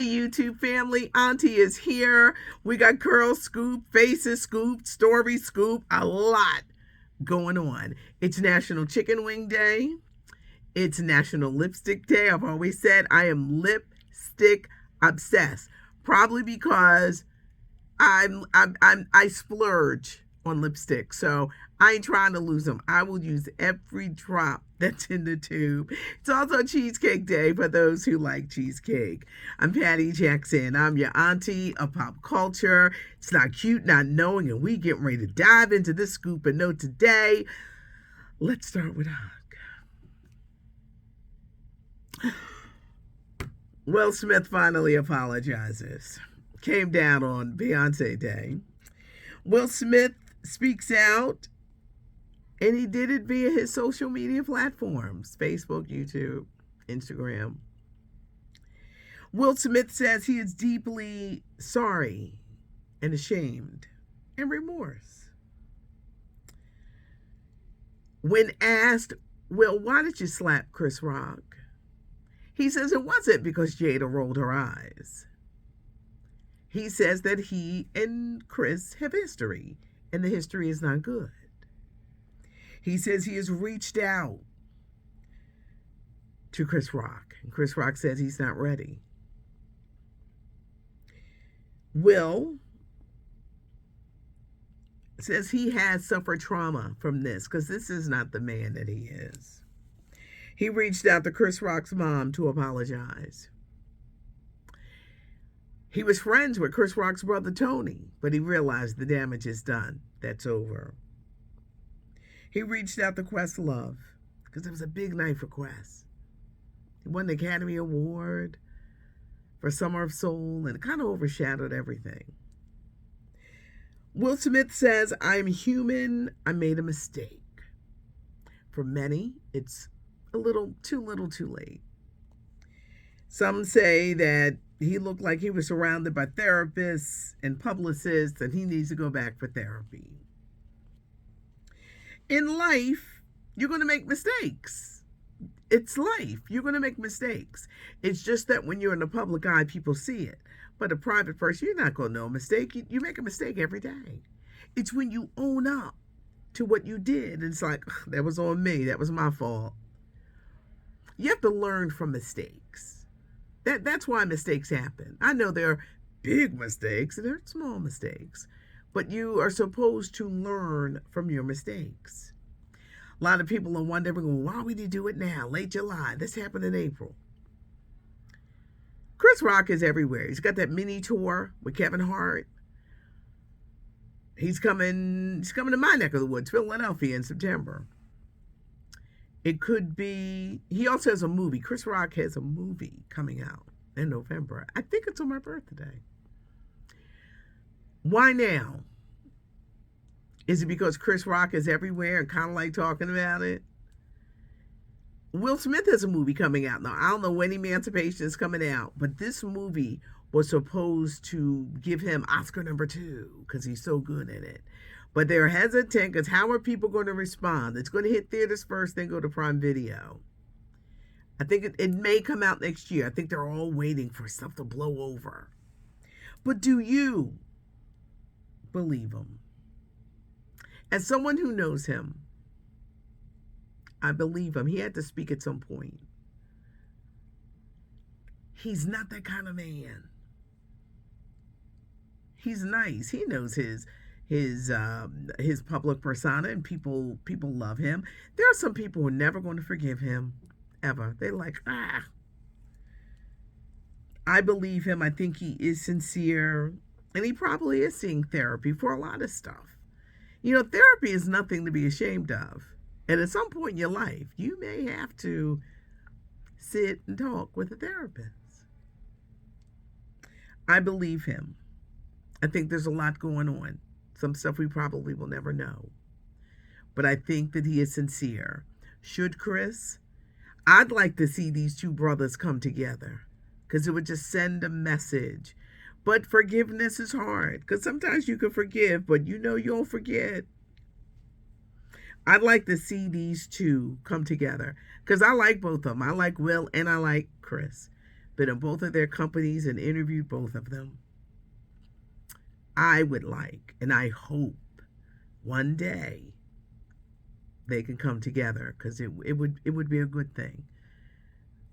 YouTube family, Auntie is here. We got curl scoop, faces scoop, story scoop, a lot going on. It's National Chicken Wing Day. It's National Lipstick Day. I've always said I am lipstick obsessed, probably because I splurge on lipstick, so I ain't trying to lose them. I will use every drop that's in the tube. It's also Cheesecake Day for those who like cheesecake. I'm Patty Jackson. I'm your auntie of pop culture. It's not cute not knowing, and we getting ready to dive into this scoop and note today. Let's start with a hug. Will Smith finally apologizes. Came down on Beyonce Day. Will Smith speaks out, and he did it via his social media platforms: Facebook, YouTube, Instagram. Will Smith says he is deeply sorry and ashamed and remorse. When asked, Will, why did you slap Chris Rock? He says it wasn't because Jada rolled her eyes. He says that he and Chris have history, and the history is not good. He says he has reached out to Chris Rock, and Chris Rock says he's not ready. Will says he has suffered trauma from this because this is not the man that he is. He reached out to Chris Rock's mom to apologize. He was friends with Chris Rock's brother Tony, but he realized the damage is done. That's over. He reached out to Questlove because it was a big night for Quest. He won the Academy Award for Summer of Soul, and it kind of overshadowed everything. Will Smith says, I'm human. I made a mistake. For many, it's a little too late. Some say that he looked like he was surrounded by therapists and publicists, and he needs to go back for therapy. In life, you're going to make mistakes. It's life. You're going to make mistakes. It's just that when you're in the public eye, people see it. But a private person, you're not going to know a mistake. You make a mistake every day. It's when you own up to what you did. And it's like, that was on me. That was my fault. You have to learn from mistakes. That's why mistakes happen. I know there are big mistakes and there are small mistakes, but you are supposed to learn from your mistakes. A lot of people are wondering, well, why would he do it now? Late July. This happened in April. Chris Rock is everywhere. He's got that mini tour with Kevin Hart. He's coming to my neck of the woods, Philadelphia, in September. It could be, he also has a movie. Chris Rock has a movie coming out in November. I think it's on my birthday. Why now? Is it because Chris Rock is everywhere and kind of like talking about it? Will Smith has a movie coming out now. I don't know when Emancipation is coming out, but this movie was supposed to give him Oscar #2 because he's so good in it. But they're hesitant because how are people going to respond? It's going to hit theaters first, then go to Prime Video. I think it may come out next year. I think they're all waiting for stuff to blow over. But do you believe him? As someone who knows him, I believe him. He had to speak at some point. He's not that kind of man. He's nice. He knows his public persona, and people love him. There are some people who are never going to forgive him, ever. They're like, I believe him. I think he is sincere, and he probably is seeing therapy for a lot of stuff. You know, therapy is nothing to be ashamed of. And at some point in your life, you may have to sit and talk with a therapist. I believe him. I think there's a lot going on. Some stuff we probably will never know. But I think that he is sincere. Should Chris? I'd like to see these two brothers come together because it would just send a message. But forgiveness is hard because sometimes you can forgive, but you know you don't forget. I'd like to see these two come together because I like both of them. I like Will and I like Chris. been in both of their companies and interviewed both of them. I would like, and I hope one day they can come together, because it would be a good thing.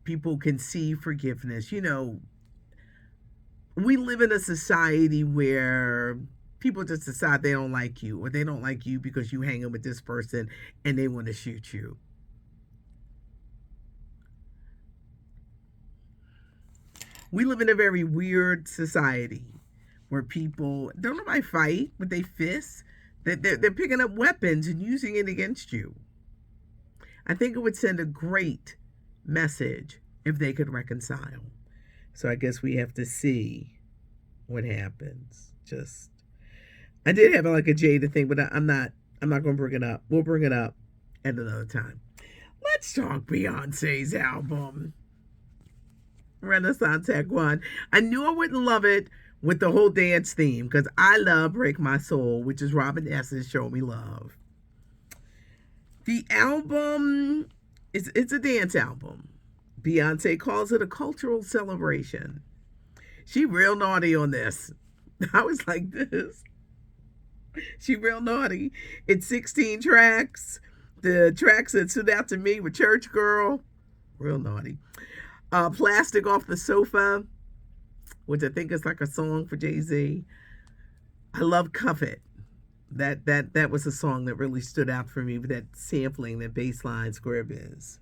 People can see forgiveness. We live in a society where people just decide they don't like you, or they don't like you because you hanging with this person and they want to shoot you. We live in a very weird society where people don't nobody fight with their fists. They're picking up weapons and using it against you. I think it would send a great message if they could reconcile. So I guess we have to see what happens. I did have like a Jada thing, but I'm not going to bring it up. We'll bring it up at another time. Let's talk Beyonce's album, Renaissance Act 1. I knew I wouldn't love it with the whole dance theme, because I love Break My Soul, which is Robin S.'s Show Me Love. The album, it's a dance album. Beyonce calls it a cultural celebration. She real naughty on this. I was like this. She real naughty. It's 16 tracks. The tracks that stood out to me were Church Girl, real naughty. Plastic Off the Sofa, which I think is like a song for Jay-Z. I love Cuff It. That was a song that really stood out for me with that sampling, that bass line square biz.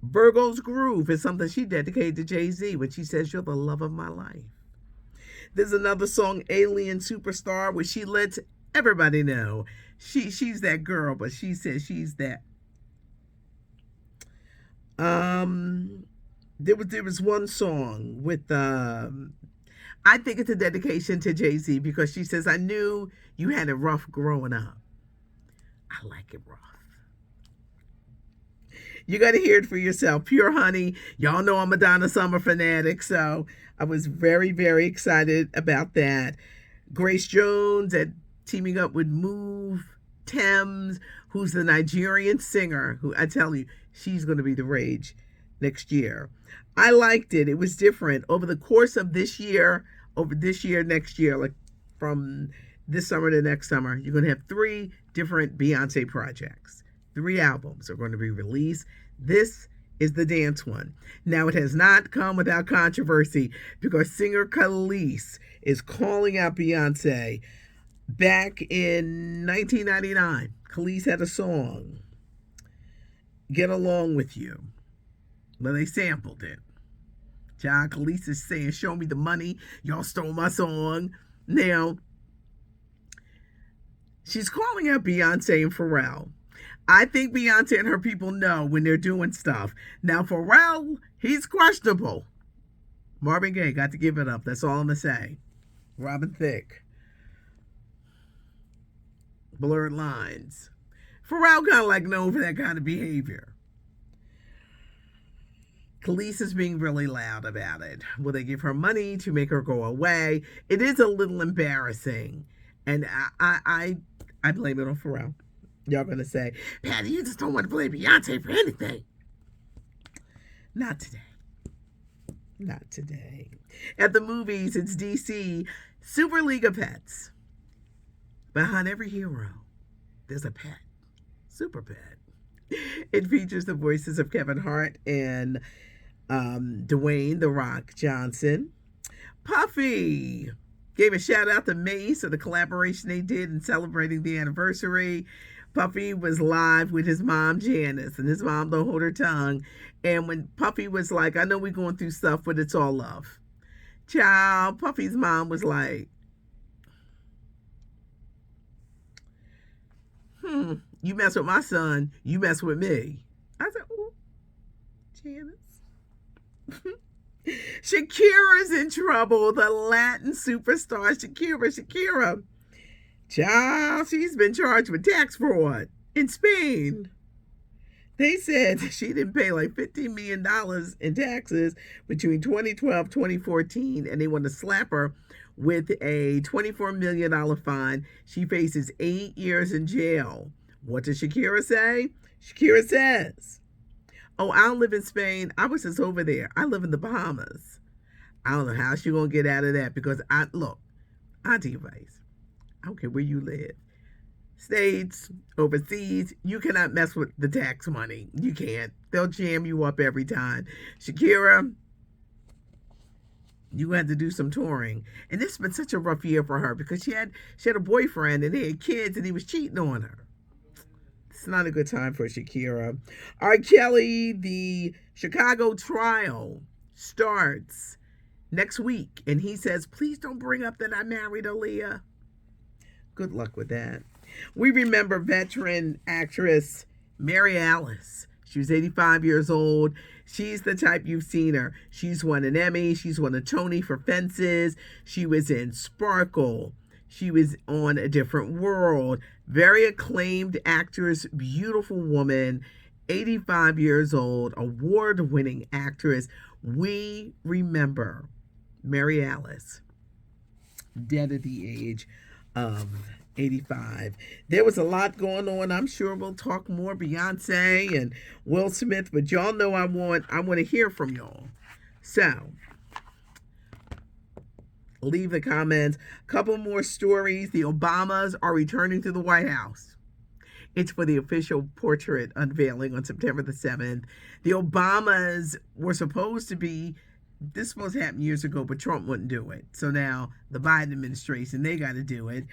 Virgo's Groove is something she dedicated to Jay-Z when she says, "You're the love of my life." There's another song, Alien Superstar, where she lets everybody know she's that girl, but she says she's that. There was one song with I think it's a dedication to Jay-Z, because she says, "I knew you had it rough growing up." I like it rough. You got to hear it for yourself. Pure Honey. Y'all know I'm a Donna Summer fanatic, so I was very, very excited about that. Grace Jones teaming up with Move Thames, who's the Nigerian singer, who I tell you, she's going to be the rage next year. I liked it. It was different. Over the course of this year, next year, like from this summer to next summer, you're going to have 3 different Beyonce projects. 3 albums are going to be released. This is the dance one. Now, it has not come without controversy, because singer Khalees is calling out Beyonce. Back in 1999, Khalees had a song, "Get Along With You." Well, they sampled it. John Khalees is saying, "Show me the money. Y'all stole my song." Now, she's calling out Beyonce and Pharrell. I think Beyonce and her people know when they're doing stuff. Now, Pharrell, he's questionable. Marvin Gaye, got to give it up. That's all I'm going to say. Robin Thicke. Blurred Lines. Pharrell kind of like known for that kind of behavior. Khalees is being really loud about it. Will they give her money to make her go away? It is a little embarrassing. And I blame it on Pharrell. Y'all gonna say, "Patty, you just don't want to blame Beyonce for anything." Not today. Not today. At the movies, it's DC Super League of Pets. Behind every hero, there's a pet. Super pet. It features the voices of Kevin Hart and Dwayne "The Rock" Johnson. Puffy gave a shout out to Mace for the collaboration they did in celebrating the anniversary. Puffy was live with his mom, Janice, and his mom don't hold her tongue. And when Puffy was like, "I know we're going through stuff, but it's all love." Child, Puffy's mom was like, "You mess with my son, you mess with me." I said, "Ooh, Janice." Shakira's in trouble. The Latin superstar Shakira. Child, she's been charged with tax fraud in Spain. They said she didn't pay like $15 million in taxes between 2012 and 2014, and they want to slap her with a $24 million fine. She faces 8 years in jail. What does Shakira say? Shakira says, Oh, I don't live in Spain. I was just over there. I live in the Bahamas. I don't know how she gonna get out of that because I look, Auntie advice. I don't care where you live. States, overseas, you cannot mess with the tax money. You can't. They'll jam you up every time. Shakira, you had to do some touring. And this has been such a rough year for her because she had a boyfriend and they had kids and he was cheating on her. It's not a good time for Shakira. R. Kelly, the Chicago trial starts next week. And he says, please don't bring up that I married Aaliyah. Good luck with that. We remember veteran actress Mary Alice. She was 85 years old. She's the type you've seen her. She's won an Emmy. She's won a Tony for Fences. She was in Sparkle. She was on A Different World. Very acclaimed actress, beautiful woman, 85 years old, award-winning actress. We remember Mary Alice, dead at the age of 85. There was a lot going on. I'm sure we'll talk more Beyonce and Will Smith, but y'all know I want to hear from y'all. So leave the comments. Couple more stories. The Obamas are returning to the White House. It's for the official portrait unveiling on September the 7th. The Obamas were supposed to be, this supposed to happen years ago, but Trump wouldn't do it. So now the Biden administration, they got to do it.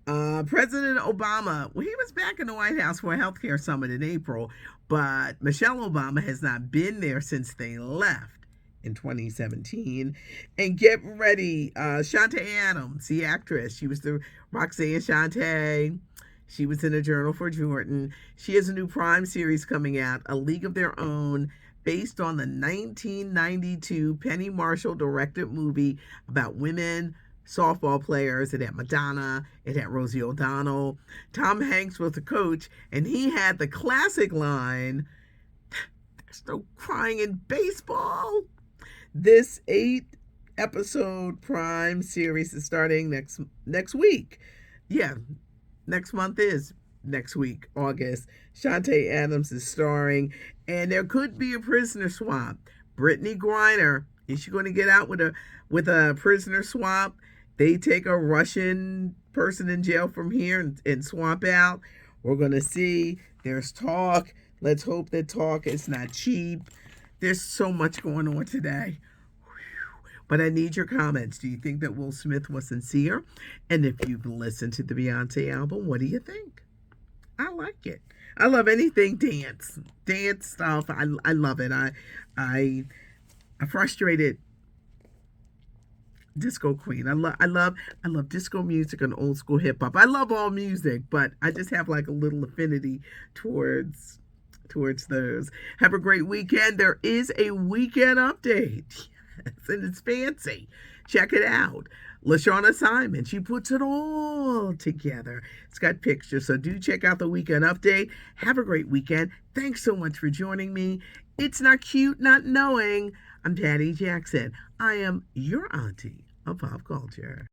President Obama, well, he was back in the White House for a healthcare summit in April, but Michelle Obama has not been there since they left in 2017. And get ready, Shantae Adams, the actress, she was the Roxanne Shantae. She was in A Journal for Jordan. She has a new Prime series coming out, A League of Their Own, based on the 1992 Penny Marshall directed movie about women softball players. It had Madonna, it had Rosie O'Donnell. Tom Hanks was the coach, and he had the classic line, there's no crying in baseball. This 8-episode Prime series is starting next week. Yeah, next month is next week, August. Shantae Adams is starring, and there could be a prisoner swap. Brittany Griner, is she going to get out with a prisoner swap? They take a Russian person in jail from here and swap out. We're going to see. There's talk. Let's hope that talk is not cheap. There's so much going on today. But I need your comments. Do you think that Will Smith was sincere? And if you've listened to the Beyonce album, what do you think? I like it. I love anything dance stuff. I love it. I frustrated disco queen. I love disco music and old school hip hop. I love all music, but I just have like a little affinity towards those. Have a great weekend. There is a weekend update. Yes, and it's fancy. Check it out. LaShawna Simon, she puts it all together. It's got pictures, so do check out the weekend update. Have a great weekend. Thanks so much for joining me. It's not cute not knowing. I'm Patty Jackson. I am your auntie of pop culture.